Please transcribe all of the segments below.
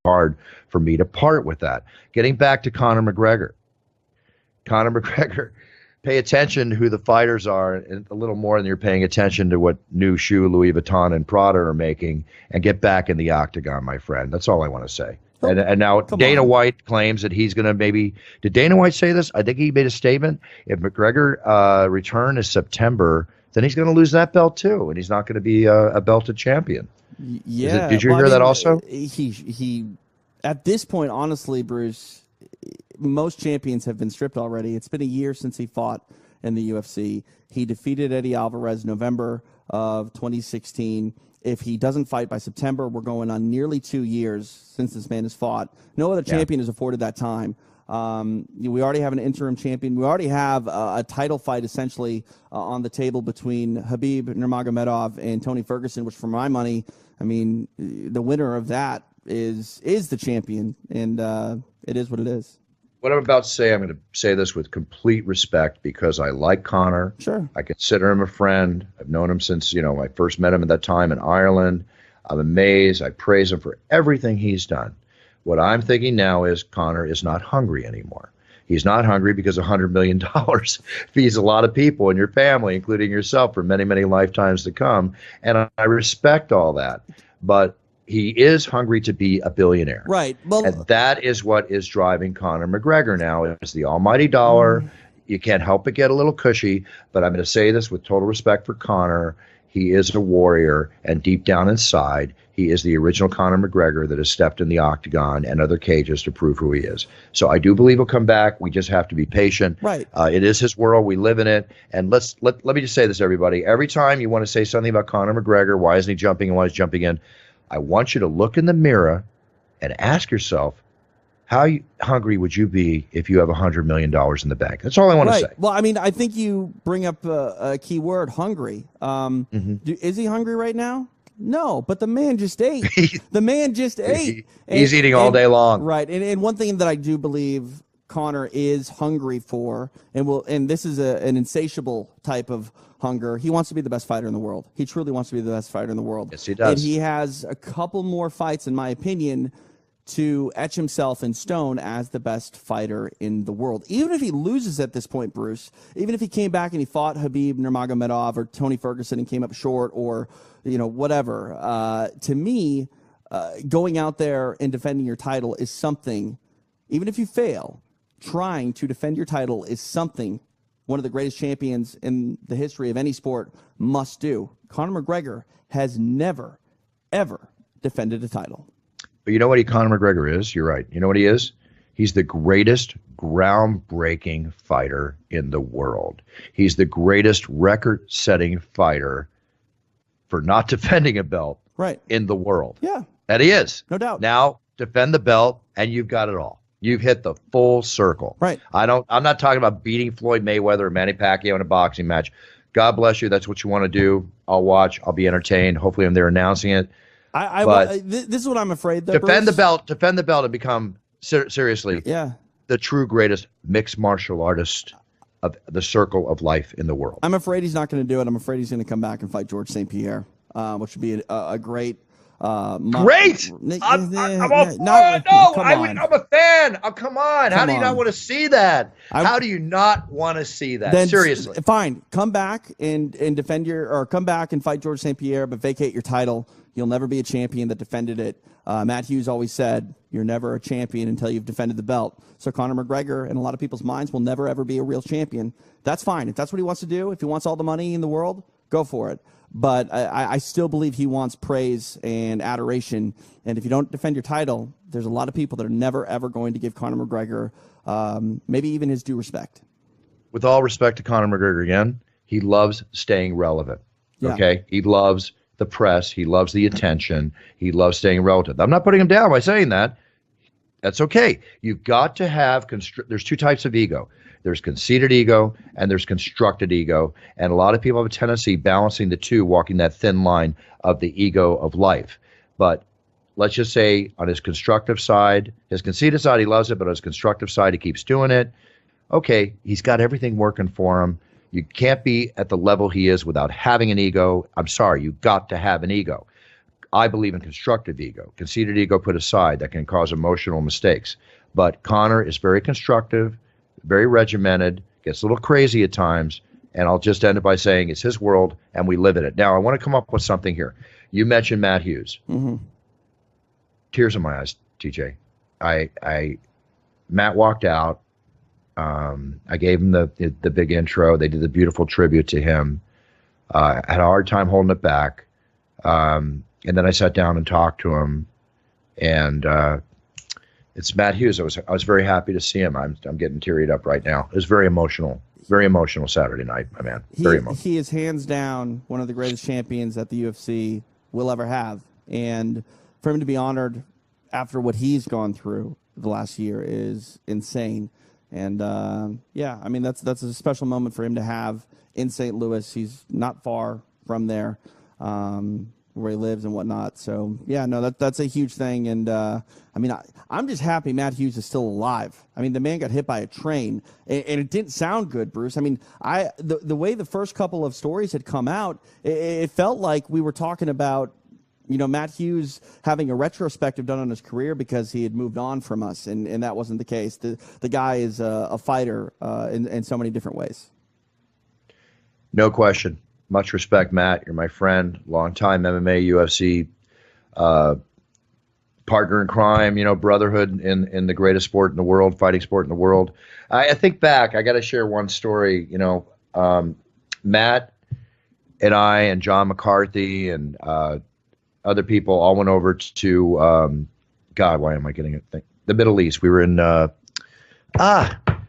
hard for me to part with that. Getting back to Conor McGregor. Conor McGregor, pay attention to who the fighters are, and a little more than you're paying attention to what new shoe Louis Vuitton and Prada are making, and get back in the octagon, my friend. That's all I want to say. And now Dana White claims that he's going to maybe – did Dana White say this? I think he made a statement. If McGregor return is September, then he's going to lose that belt too, and he's not going to be a belted champion. Yeah. Did you hear that also? He at this point, honestly, Bruce, most champions have been stripped already. It's been a year since he fought in the UFC. He defeated Eddie Alvarez November of 2016. If he doesn't fight by September, we're going on nearly 2 years since this man has fought. No other champion has afforded that time. We already have an interim champion. We already have a title fight essentially on the table between Khabib Nurmagomedov and Tony Ferguson, which for my money, I mean, the winner of that is the champion, and it is what it is. What I'm about to say, I'm going to say this with complete respect because I like Conor. Sure. I consider him a friend. I've known him since, I first met him at that time in Ireland. I'm amazed. I praise him for everything he's done. What I'm thinking now is Conor is not hungry anymore. He's not hungry because $100 million feeds a lot of people in your family, including yourself, for many, many lifetimes to come. And I respect all that. But he is hungry to be a billionaire. Right. Well, and that is what is driving Conor McGregor now, is the almighty dollar. You can't help but get a little cushy, but I'm going to say this with total respect for Conor. He is a warrior, and deep down inside, he is the original Conor McGregor that has stepped in the octagon and other cages to prove who he is. So I do believe he'll come back. We just have to be patient. Right. It is his world. We live in it. And let me just say this, everybody. Every time you want to say something about Conor McGregor, why isn't he jumping and why is he jumping in? I want you to look in the mirror and ask yourself, how hungry would you be if you have $100 million in the bank? That's all I want to say. Well, I mean, I think you bring up a key word, hungry. Is he hungry right now? No, but the man just ate. The man just ate. He's eating all day long. Right. And one thing that I do believe Conor is hungry for, and this is an insatiable type of hunger. He wants to be the best fighter in the world. He truly wants to be the best fighter in the world. Yes, he does. And he has a couple more fights, in my opinion, to etch himself in stone as the best fighter in the world. Even if he loses at this point, Bruce, even if he came back and he fought Khabib Nurmagomedov or Tony Ferguson and came up short or, whatever, to me, going out there and defending your title is something, even if you fail, trying to defend your title is something one of the greatest champions in the history of any sport must do. Conor McGregor has never, ever defended a title. But you know what Conor McGregor is? You're right. You know what he is? He's the greatest groundbreaking fighter in the world. He's the greatest record-setting fighter for not defending a belt in the world. Yeah. That he is. No doubt. Now, defend the belt, and you've got it all. You've hit the full circle. Right. I'm not talking about beating Floyd Mayweather or Manny Pacquiao in a boxing match. God bless you. That's what you want to do. I'll watch. I'll be entertained. Hopefully I'm there announcing it. This is what I'm afraid, though, defend Bruce. Defend the belt and become, seriously, the true greatest mixed martial artist of the circle of life in the world. I'm afraid he's not going to do it. I'm afraid he's going to come back and fight George St. Pierre, which would be a great... Great! I'm a fan. Oh, come on. How do you not want to see that? How do you not want to see that? Then, seriously. Fine. Come back and defend come back and fight George St. Pierre, but vacate your title. You'll never be a champion that defended it. Matt Hughes always said, you're never a champion until you've defended the belt. So Conor McGregor, in a lot of people's minds, will never, ever be a real champion. That's fine. If that's what he wants to do, if he wants all the money in the world, go for it. But I still believe he wants praise and adoration. And if you don't defend your title, there's a lot of people that are never, ever going to give Conor McGregor maybe even his due respect. With all respect to Conor McGregor again, he loves staying relevant. Yeah. Okay? He loves the press. He loves the attention. He loves staying relevant. I'm not putting him down by saying that. That's okay. You've got to have there's two types of ego. There's conceited ego and there's constructed ego. And a lot of people have a tendency balancing the two, walking that thin line of the ego of life. But let's just say on his constructive side, his conceited side, he loves it, but on his constructive side, he keeps doing it. Okay, he's got everything working for him. You can't be at the level he is without having an ego. I'm sorry, you've got to have an ego. I believe in constructive ego. Conceited ego put aside, that can cause emotional mistakes. But Conor is very constructive, very regimented, gets a little crazy at times, and I'll just end it by saying it's his world and we live in it. Now, I want to come up with something here. You mentioned Matt Hughes. Mm-hmm. Tears in my eyes, TJ. Matt walked out. I gave him the big intro. They did the beautiful tribute to him. I had a hard time holding it back. And then I sat down and talked to him, and it's Matt Hughes. I was very happy to see him. I'm getting tearied up right now. It was very emotional Saturday night, my man. Very emotional. He is hands down one of the greatest champions that the UFC will ever have, and for him to be honored after what he's gone through the last year is insane. And yeah, I mean that's a special moment for him to have in St. Louis. He's not far from there, where he lives and whatnot. So yeah, no, that's a huge thing. And I mean, I'm just happy Matt Hughes is still alive. I mean, the man got hit by a train, and it didn't sound good, Bruce. I mean, the way the first couple of stories had come out, it felt like we were talking about, you know, Matt Hughes having a retrospective done on his career because he had moved on from us, and that wasn't the case. The guy is a fighter in so many different ways. No question. Much respect, Matt. You're my friend, longtime MMA, UFC partner in crime, you know, brotherhood in the greatest sport in the world, fighting sport in the world. I think back, I got to share one story. You know, Matt and I and John McCarthy and other people all went over to God, why am I getting it? The Middle East. We were in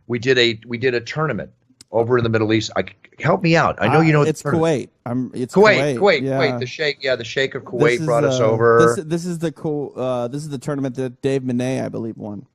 we did a tournament over in the Middle East. Help me out. I know you know it's Kuwait. It's Kuwait. Yeah. Kuwait. The Sheikh of Kuwait brought us over. This is the tournament that Dave Monet, I believe, won.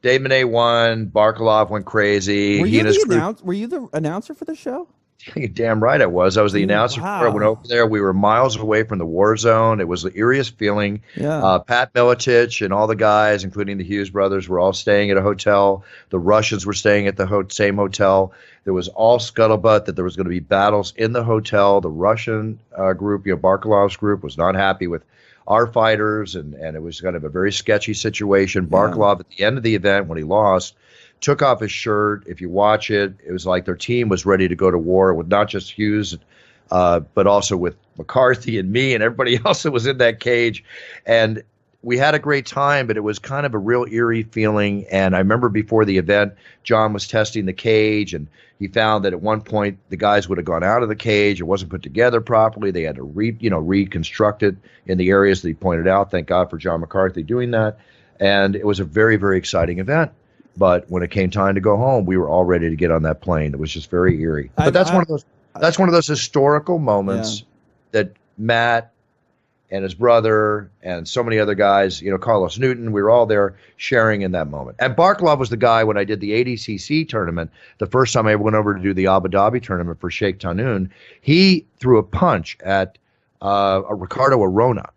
Dave Monet won. Barkalov went crazy. Were you the announcer for the show? You're damn right I was. I was the announcer. Wow. I went over there. We were miles away from the war zone. It was the eeriest feeling. Yeah. Pat Miletich and all the guys, including the Hughes brothers, were all staying at a hotel. The Russians were staying at the same hotel. There was all scuttlebutt that there was going to be battles in the hotel. The Russian group, you know, Barkalov's group, was not happy with our fighters, and it was kind of a very sketchy situation. Barkalov, at the end of the event, when he lost, took off his shirt. If you watch it, it was like their team was ready to go to war with not just Hughes, but also with McCarthy and me and everybody else that was in that cage. And we had a great time, but it was kind of a real eerie feeling. And I remember before the event, John was testing the cage, and he found that at one point the guys would have gone out of the cage. It wasn't put together properly. They had to reconstruct it in the areas that he pointed out. Thank God for John McCarthy doing that. And it was a very, very exciting event. But when it came time to go home, we were all ready to get on that plane. It was just very eerie. But that's one of those historical moments that Matt and his brother and so many other guys, you know, Carlos Newton, we were all there sharing in that moment. And Barkalov was the guy when I did the ADCC tournament, the first time I ever went over to do the Abu Dhabi tournament for Sheikh Tanoun, he threw a punch at Ricardo Arona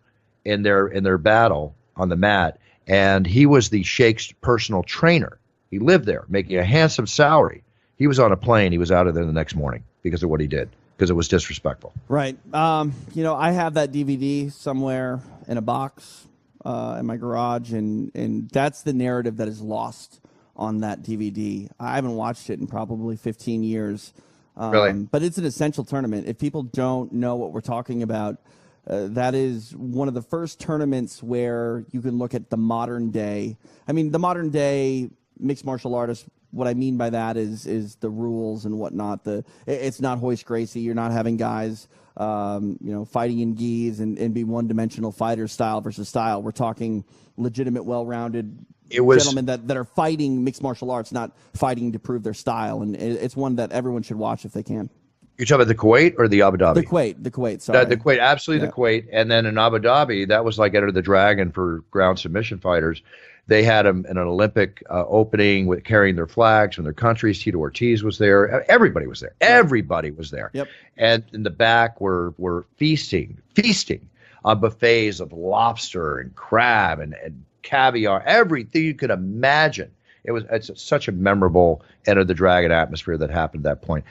in their battle on the mat, and he was the Sheikh's personal trainer. He lived there, making a handsome salary. He was on a plane. He was out of there the next morning because of what he did, because it was disrespectful. Right. You know, I have that DVD somewhere in a box in my garage, and that's the narrative that is lost on that DVD. I haven't watched it in probably 15 years. Really? But it's an essential tournament. If people don't know what we're talking about, that is one of the first tournaments where you can look at the modern day. I mean, the modern day mixed martial artists, what I mean by that is the rules and whatnot. It's not Royce Gracie. You're not having guys, fighting in gis and be one-dimensional fighter style versus style. We're talking legitimate, well-rounded gentlemen that are fighting mixed martial arts, not fighting to prove their style. And it's one that everyone should watch if they can. You're talking about the Kuwait or the Abu Dhabi? The Kuwait, sorry. The Kuwait, absolutely, yeah. The Kuwait. And then in Abu Dhabi, that was like Enter the Dragon for ground submission fighters. They had them in an Olympic opening with carrying their flags from their countries. Tito Ortiz was there. Everybody was there. Everybody was there. Yep. And in the back were feasting on buffets of lobster and crab and caviar, everything you could imagine. It's such a memorable Enter the Dragon atmosphere that happened at that point.